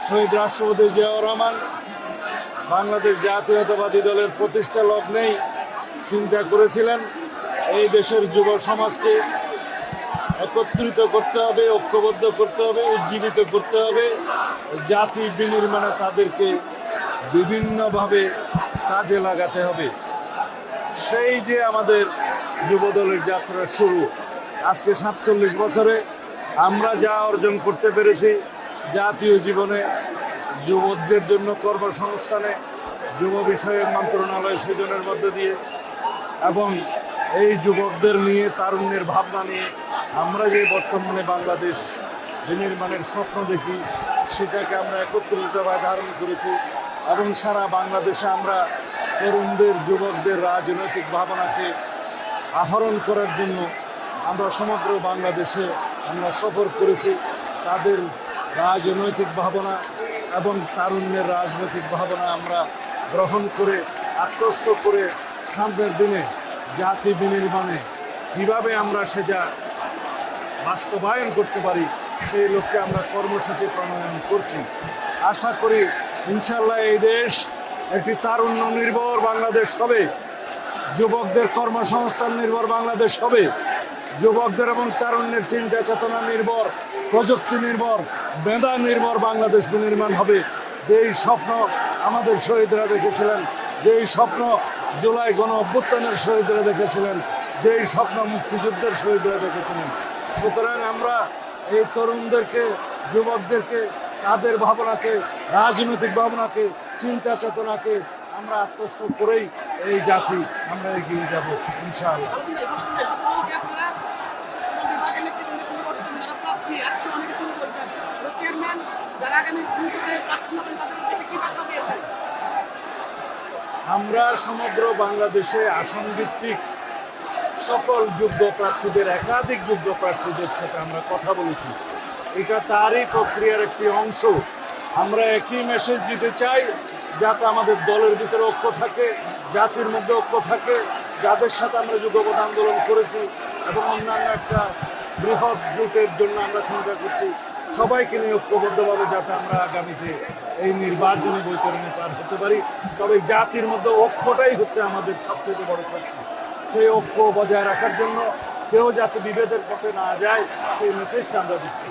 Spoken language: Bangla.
শহীদ রাষ্ট্রপতি জিয়াউর রহমান বাংলাদেশ জাতীয়তাবাদী দলের প্রতিষ্ঠা লগ্নেই চিন্তা করেছিলেন এই দেশের যুব সমাজকে একত্রিত করতে হবে, ঐক্যবদ্ধ করতে হবে, উজ্জীবিত করতে হবে, জাতি বিনির্মাণে তাদেরকে বিভিন্নভাবে কাজে লাগাতে হবে। সেই যে আমাদের যুবদলের যাত্রা শুরু, আজকে 47 বছরে আমরা যা অর্জন করতে পেরেছি জাতীয় জীবনে, যুবকদের জন্য কর্মসংস্থানে, যুব বিষয়ক মন্ত্রণালয় সৃজনের মধ্য দিয়ে এবং এই যুবকদের নিয়ে, তারুণ্যের ভাবনা নিয়ে আমরা যে বর্তমানে বাংলাদেশ বিনির্মাণের স্বপ্ন দেখি সেটাকে আমরা একত্রিতভাবে ধারণ করেছি এবং সারা বাংলাদেশে আমরা তরুণদের, যুবকদের রাজনৈতিক ভাবনাকে আহরণ করার জন্য আমরা সমগ্র বাংলাদেশে আমরা সফর করেছি। তাদের রাজনৈতিক ভাবনা এবং তারুণ্যের রাজনৈতিক ভাবনা আমরা গ্রহণ করে আত্মস্থ করে সামনের দিনে জাতি বিনির্মাণে কীভাবে আমরা সেটা বাস্তবায়ন করতে পারি সেই লক্ষ্যে আমরা কর্মসূচি প্রণয়ন করছি। আশা করি ইনশাল্লাহ এই দেশ একটি তারুণ্য নির্ভর বাংলাদেশ হবে, যুবকদের কর্মসংস্থান নির্ভর বাংলাদেশ হবে, যুবকদের এবং তারুণ্যের চিন্তা চেতনা নির্ভর, প্রযুক্তি নির্ভর, মেধা নির্ভর বাংলাদেশ বিনির্মাণ হবে। যেই স্বপ্ন আমাদের শহীদরা দেখেছিলেন, যেই স্বপ্ন জুলাই গণ অভ্যুত্থানের শহীদরা দেখেছিলেন, যেই স্বপ্ন মুক্তিযুদ্ধের শহীদরা দেখেছিলেন। সুতরাং আমরা এই তরুণদেরকে, যুবকদেরকে, তাদের ভাবনাকে, রাজনৈতিক ভাবনাকে, চিন্তা চেতনাকে আমরা আত্মস্থ করেই এই জাতি আমরা এগিয়ে যাব ইনশাআল্লাহ। আমরা সমগ্র বাংলাদেশে আসন ভিত্তিক সকল যোগ্য প্রার্থীদের, একাধিক যোগ্য প্রার্থীদের সাথে আমরা কথা বলেছি। এটা তারই প্রক্রিয়ার একটি অংশ। আমরা একই মেসেজ দিতে চাই যাতে আমাদের দলের ভিতরে ঐক্য থাকে, জাতির মধ্যে ঐক্য থাকে, যাদের সাথে আমরা যুগপৎ আন্দোলন করেছি এবং অন্যান্য একটা বৃহৎ জোটের জন্য আমরা চিন্তা করছি, সবাইকে নিয়ে ঐক্যবদ্ধভাবে যাতে আমরা আগামীতে এই নির্বাচনী বৈতরণী পার হতে পারি। তবে জাতির মধ্যে ঐক্যটাই হচ্ছে আমাদের সবচেয়ে বড় শক্তি। সেই ঐক্য বজায় রাখার জন্য কেউ যাতে বিভেদের পথে না যায় সেই মেসেজটা আমরা দিচ্ছি।